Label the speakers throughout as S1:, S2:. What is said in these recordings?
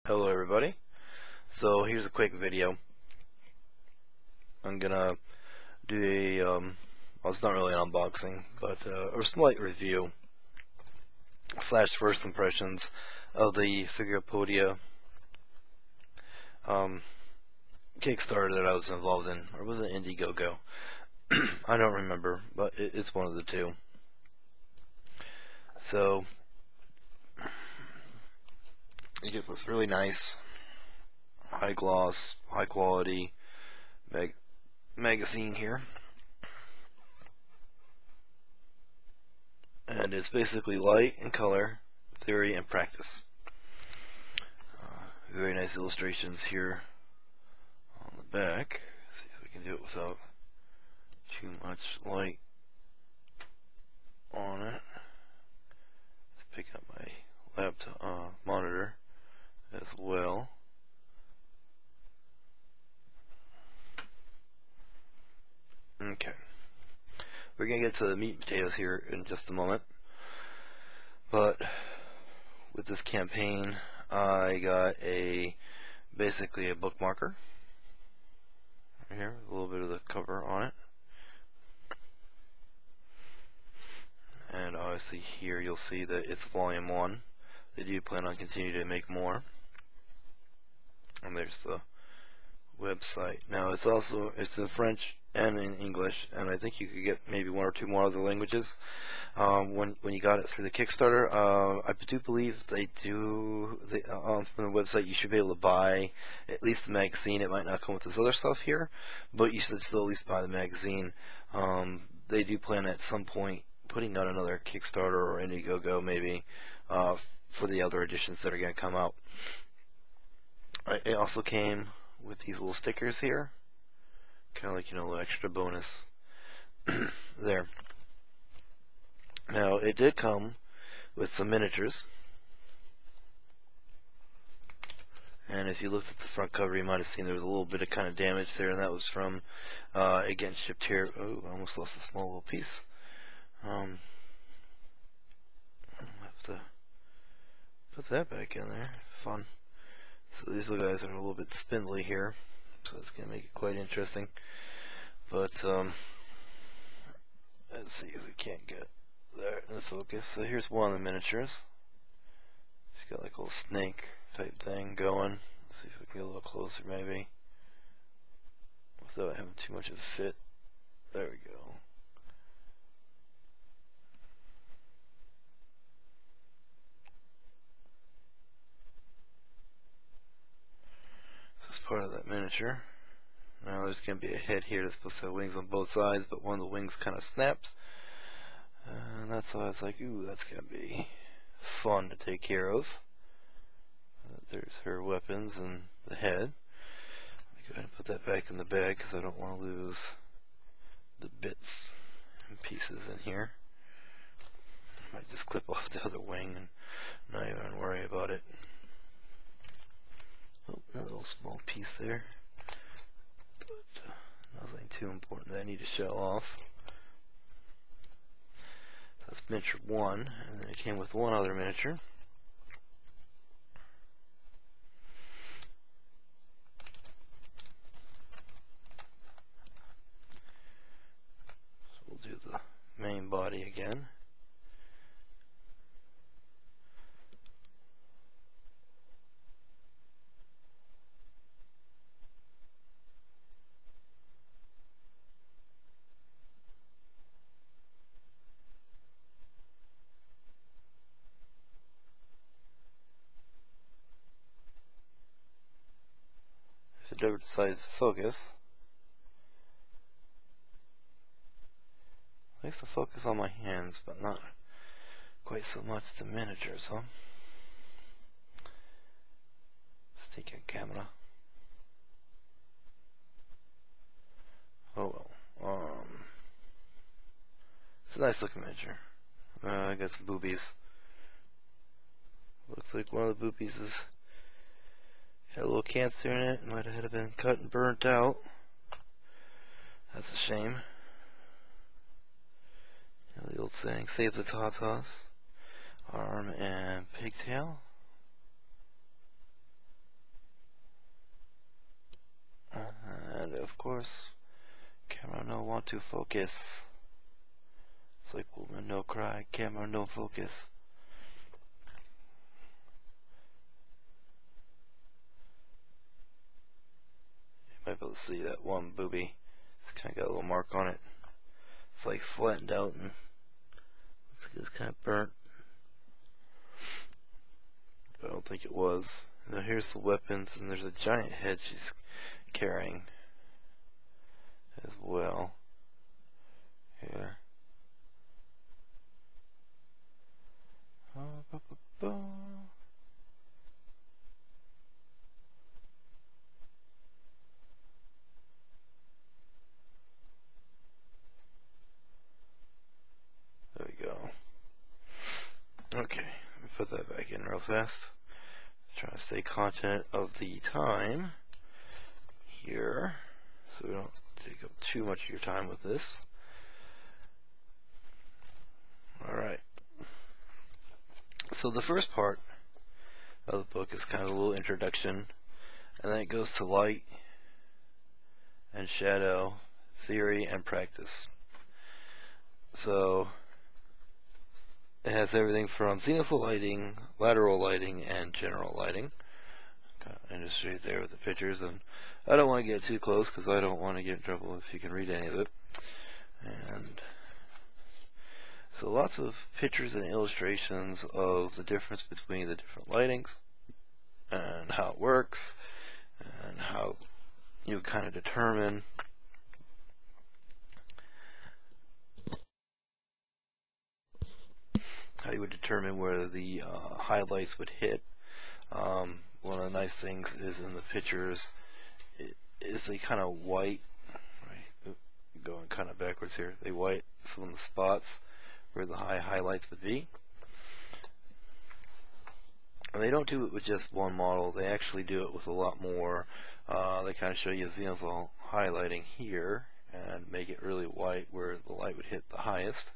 S1: Hello everybody. So here's a quick video. I'm gonna do a well, it's not really an unboxing, but a slight review slash first impressions of the Figopedia Kickstarter that I was involved in, or was it Indiegogo? I don't remember, but it's one of the two. So you get this really nice, high gloss, high quality magazine here. And it's basically light and color, theory and practice. Very nice illustrations here on the back. Let's see if we can do it without too much light on it. Let's pick up my laptop monitor as well. Okay. We're going to get to the meat and potatoes here in just a moment. But with this campaign, I got basically a bookmarker right here, with a little bit of the cover on it. And obviously here you'll see that it's volume 1. They do plan on continuing to make more. And there's the website. Now it's in French and in English, and I think you could get maybe one or two more other languages when you got it through the Kickstarter. I do believe they do from the website. You should be able to buy at least the magazine. It might not come with this other stuff here, but you should still at least buy the magazine. They do plan at some point putting out another Kickstarter or Indiegogo maybe for the other editions that are going to come out. It also came with these little stickers here, kind of like, a little extra bonus there. Now it did come with some miniatures, and if you looked at the front cover you might have seen there was a little bit of kind of damage there, and that was from it getting shipped here. Oh, I almost lost a small little piece. I'll have to put that back in there. Fun. So these little guys are a little bit spindly here, so it's going to make it quite interesting. But let's see if we can't get there in the focus. So here's one of the miniatures. It's got like a little snake type thing going. Let's see if we can get a little closer maybe, without having too much of a fit. There we go. This is part of that miniature. Now there's going to be a head here that's supposed to have wings on both sides, but one of the wings kind of snaps. And that's why I was like, ooh, that's going to be fun to take care of. There's her weapons and the head. Let me go ahead and put that back in the bag because I don't want to lose the bits and pieces in here. I might just clip off the other wing and not even worry about it. Oh, another little small piece there. Nothing too important that I need to show off. That's miniature 1, and then it came with one other miniature. So we'll do the main body again. If it ever decides to focus, I like to focus on my hands, but not quite so much the miniatures, huh? Let's take a camera. Oh well. It's a nice looking miniature. I got some boobies. Looks like one of the boobies had a little cancer in it. Might have been cut and burnt out. That's a shame. The old saying, save the tatas. Arm and pigtail. of course, camera no want to focus. It's like woman no cry, camera no focus. You might be able to see that one booby. It's kind of got a little mark on it. It's like flattened out and looks like it's kind of burnt. I don't think it was. Now here's the weapons, and there's a giant head she's carrying as well. Here. There we go. Okay, let me put that back in real fast. Trying to stay content of the time here, so we don't take up too much of your time with this. Alright. So the first part of the book is kind of a little introduction, and then it goes to light and shadow, theory and practice. So it has everything from zenithal lighting, lateral lighting, and general lighting. Kind of illustrate there with the pictures, and I don't want to get too close because I don't want to get in trouble if you can read any of it. And so lots of pictures and illustrations of the difference between the different lightings and how it works and how you kind of determine where the highlights would hit. One of the nice things is in the pictures is they kind of white, right? Going kind of backwards here. They white some of the spots where the highlights would be. And they don't do it with just one model. They actually do it with a lot more. They kind of show you zenithal highlighting here and make it really white where the light would hit the highest,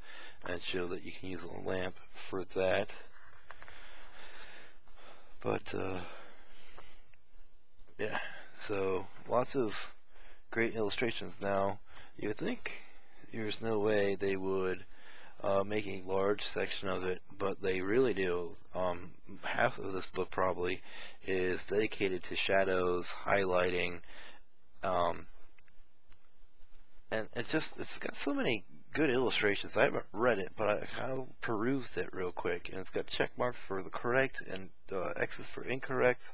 S1: and show that you can use a lamp for that. But yeah, so lots of great illustrations. Now you would think there's no way they would make a large section of it, but they really do. Half of this book probably is dedicated to shadows, highlighting, and it's got so many good illustrations. I haven't read it, but I kind of perused it real quick, and it's got check marks for the correct and X's for incorrect.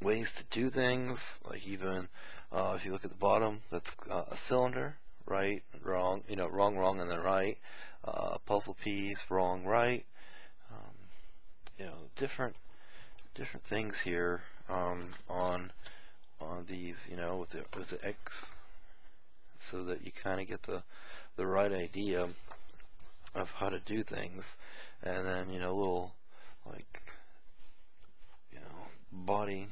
S1: Ways to do things, like even if you look at the bottom, that's a cylinder, right, wrong, wrong, and then right. Puzzle piece, wrong, right. Different things here on these, with the X, so that you kind of get the right idea of how to do things. And then little body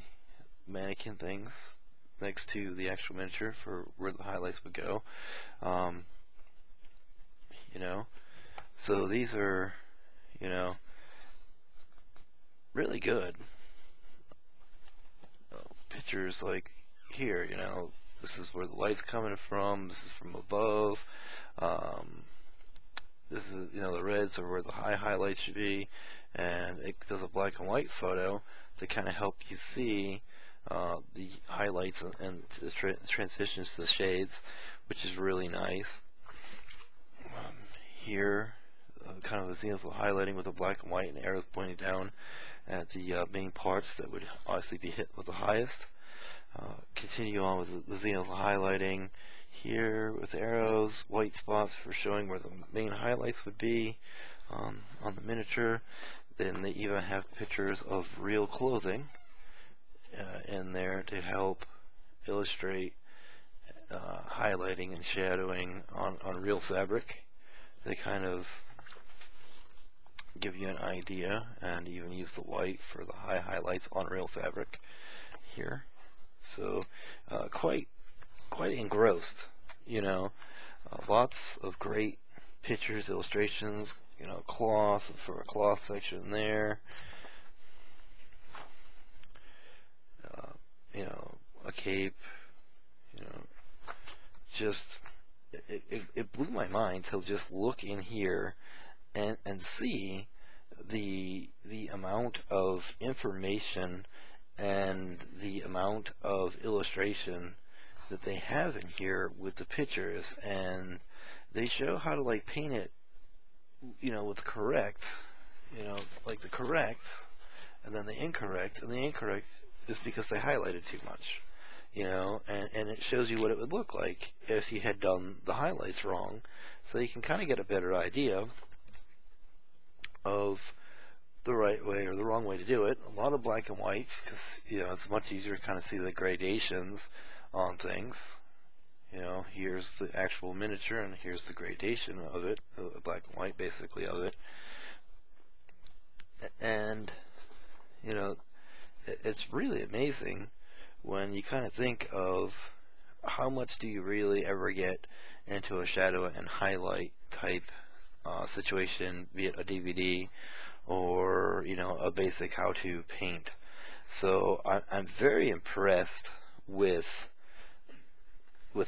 S1: mannequin things next to the actual miniature for where the highlights would go. So these are really good pictures. Like here, this is where the light's coming from, this is from above, this is the reds are where the highlights should be, and it does a black and white photo to kind of help you see the highlights and the transitions to the shades, which is really nice. Here, kind of a zenithal highlighting with a black and white and arrows pointing down at the main parts that would obviously be hit with the highest. Continue on with the zenithal highlighting here with arrows, white spots for showing where the main highlights would be on the miniature. Then they even have pictures of real clothing in there to help illustrate highlighting and shadowing on real fabric. They kind of give you an idea, and even use the white for the highlights on real fabric here. So quite engrossed, lots of great pictures, illustrations, cloth for a cloth section there, a cape, just it blew my mind to just look in here and see the amount of information and the amount of illustration that they have in here with the pictures, and they show how to like paint it, with correct, like the correct, and then the incorrect, and the incorrect is because they highlighted too much, and it shows you what it would look like if you had done the highlights wrong, so you can kind of get a better idea of the right way or the wrong way to do it. A lot of black and whites, because it's much easier to kind of see the gradations on things. Here's the actual miniature, and here's the gradation of it, black and white basically of it. And it's really amazing when you kind of think of how much do you really ever get into a shadow and highlight type situation, be it a DVD or a basic how-to paint. So I'm very impressed with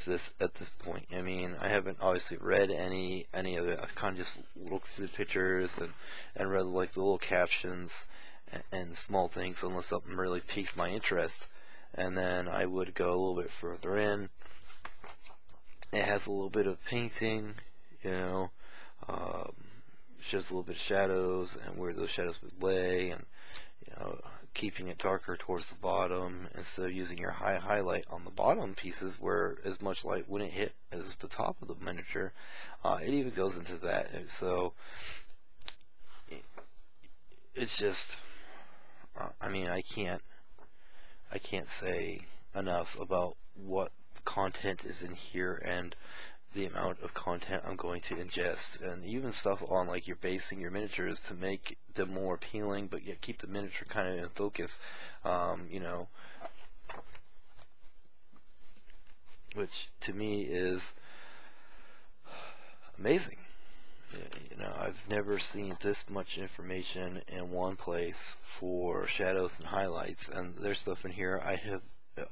S1: this at this point. I mean, I haven't obviously read any of it. I've kind of just looked through the pictures and read like the little captions and small things, unless something really piques my interest, and then I would go a little bit further in. It has a little bit of painting, shows a little bit of shadows and where those shadows would lay, and keeping it darker towards the bottom instead of using your highlight on the bottom pieces where as much light wouldn't hit as the top of the miniature. It even goes into that. And so it's just, I mean, I can't say enough about what content is in here and the amount of content I'm going to ingest, and even stuff on like you're basing your miniatures to make them more appealing but yet keep the miniature kind of in focus, which to me is amazing. I've never seen this much information in one place for shadows and highlights, and there's stuff in here I have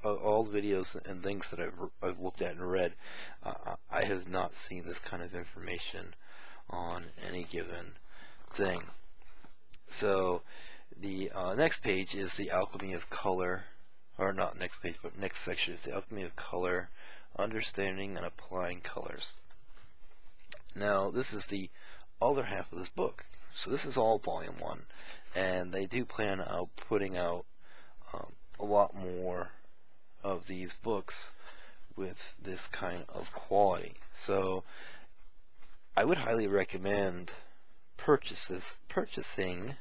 S1: all the videos and things that I've looked at and read. I have not seen this kind of information on any given thing. So the next page is the alchemy of color, or not next page, but next section is the alchemy of color, understanding and applying colors. Now this is the other half of this book. So this is all volume 1, and they do plan on putting out a lot more of these books with this kind of quality. So I would highly recommend purchasing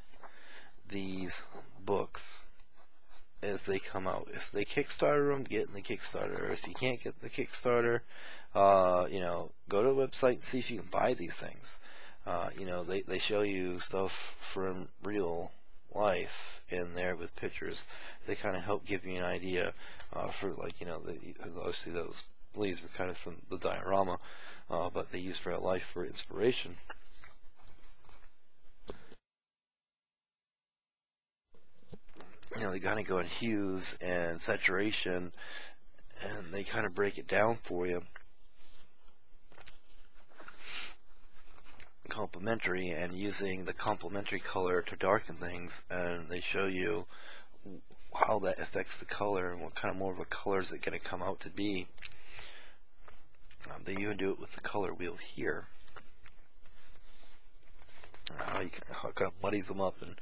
S1: these books as they come out. If they Kickstarter them, get in the Kickstarter. If you can't get the Kickstarter, go to the website and see if you can buy these things. They show you stuff from real life in there with pictures. They kind of help give you an idea for, like, obviously those leaves were kind of from the diorama, but they used real life for inspiration. They kind of go in hues and saturation, and they kind of break it down for you. Complementary, and using the complementary color to darken things, and they show you how that affects the color and what kind of more of a color is it going to come out to be. They even do it with the color wheel here. How it kind of muddies them up and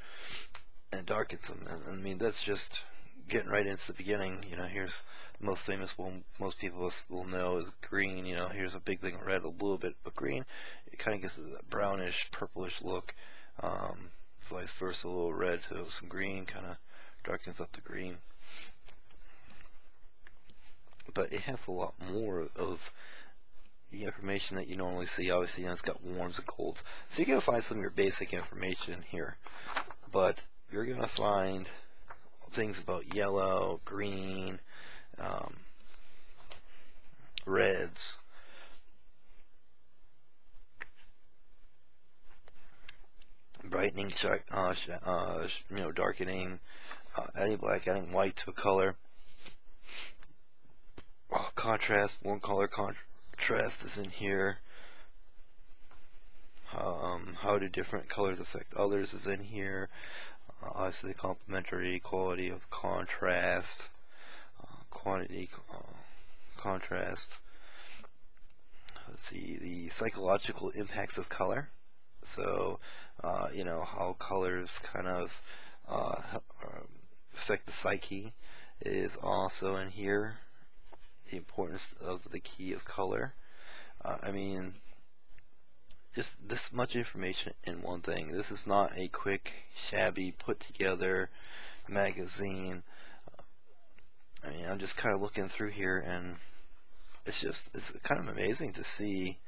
S1: darkens them. And I mean, that's just getting right into the beginning. Here's the most famous one most people will know is green. Here's a big thing of red, a little bit of green. It kind of gives it that brownish, purplish look. Vice versa, a little red to some green, kind of darkens up the green. But it has a lot more of the information that you normally see. Obviously, it's got warms and colds. So you're going to find some of your basic information here. But you're going to find things about yellow, green, reds, brightening, darkening, adding black, adding white to a color. contrast, one color contrast is in here. How do different colors affect others is in here. Obviously, complementary, quality of contrast, quantity, contrast. Let's see, the psychological impacts of color. So, you know, how colors kind of affect the psyche is also in here. The importance of the key of color. I mean, just this much information in one thing. This is not a quick, shabby, put together magazine. I mean, I'm just kind of looking through here, and it's kind of amazing to see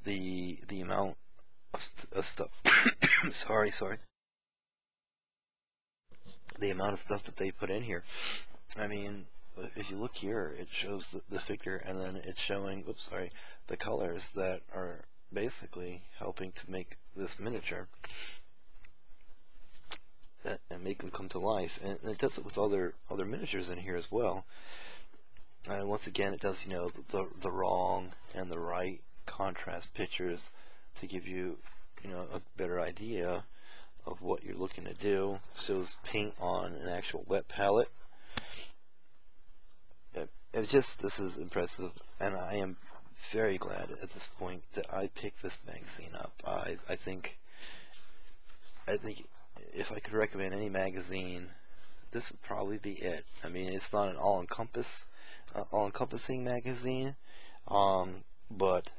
S1: the amount of stuff. sorry. The amount of stuff that they put in here. I mean, if you look here, it shows the figure, and then it's showing, the colors that are basically helping to make this miniature and make them come to life. And it does it with other miniatures in here as well. And once again, it does, you know, the wrong and the right contrast pictures to give you, you know, a better idea of what you're looking to do. Shows paint on an actual wet palette. This is impressive, and I am very glad at this point that I picked this magazine up. I think if I could recommend any magazine, this would probably be it. I mean, it's not an all-encompassing magazine, but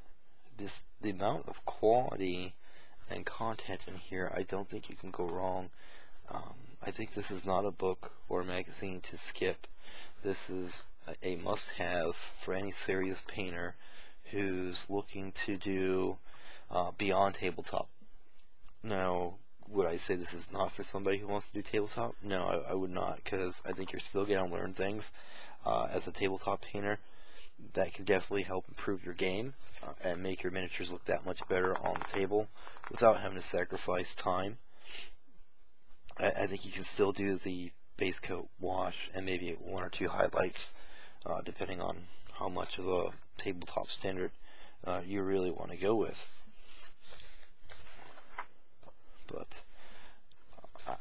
S1: the amount of quality and content in here, I don't think you can go wrong. I think this is not a book or a magazine to skip. This is a must-have for any serious painter who's looking to do beyond tabletop. Now, would I say this is not for somebody who wants to do tabletop? No, I would not, because I think you're still going to learn things as a tabletop painter that can definitely help improve your game and make your miniatures look that much better on the table without having to sacrifice time. I think you can still do the base coat wash and maybe one or two highlights, depending on how much of a tabletop standard you really want to go with. But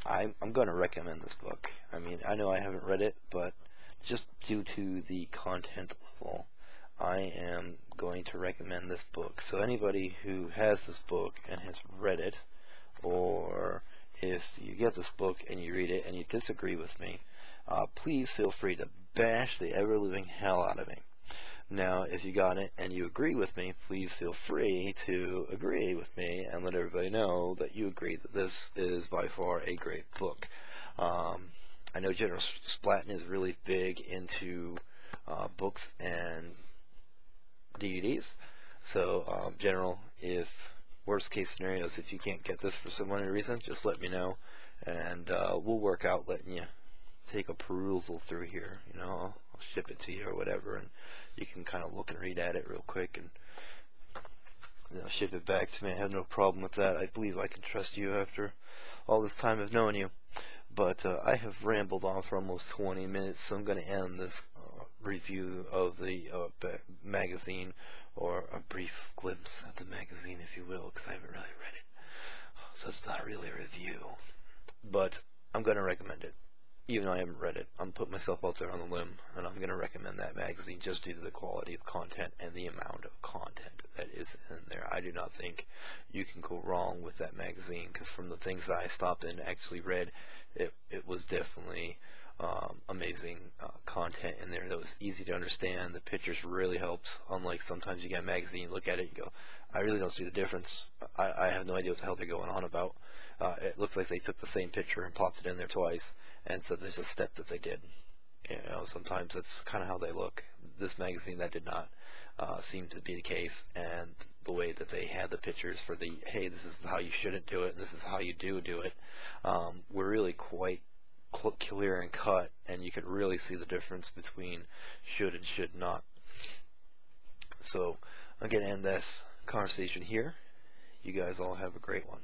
S1: I'm going to recommend this book. I mean, I know I haven't read it, but just due to the content level, I am going to recommend this book. So anybody who has this book and has read it, or if you get this book and you read it and you disagree with me, please feel free to bash the ever-living hell out of me. Now, if you got it and you agree with me, please feel free to agree with me and let everybody know that you agree that this is by far a great book. I know General Splatton is really big into books and DVDs. So, General, if worst case scenarios, if you can't get this for some reason, just let me know, and we'll work out letting you take a perusal through here. You know, I'll ship it to you or whatever, and you can kind of look and read at it real quick and, you know, ship it back to me. I have no problem with that. I believe I can trust you after all this time of knowing you. But I have rambled on for almost 20 minutes, so I'm going to end this review of the magazine, or a brief glimpse at the magazine, if you will, because I haven't really read it. So it's not really a review. But I'm going to recommend it. Even though I haven't read it, I'm putting myself out there on the limb, and I'm going to recommend that magazine just due to the quality of content and the amount of content that is in there. I do not think you can go wrong with that magazine, because from the things that I stopped and actually read, it was definitely amazing content in there that was easy to understand. The pictures really helped, unlike sometimes you get a magazine, you look at it and go, I really don't see the difference. I have no idea what the hell they're going on about. It looks like they took the same picture and popped it in there twice, and so there's a step that they did. You know, sometimes that's kind of how they look. This magazine, that did not seem to be the case, and the way that they had the pictures for the, hey, this is how you shouldn't do it, and this is how you do it, were really quite clear and cut, and you could really see the difference between should and should not. So I'm going to end this conversation here. You guys all have a great one.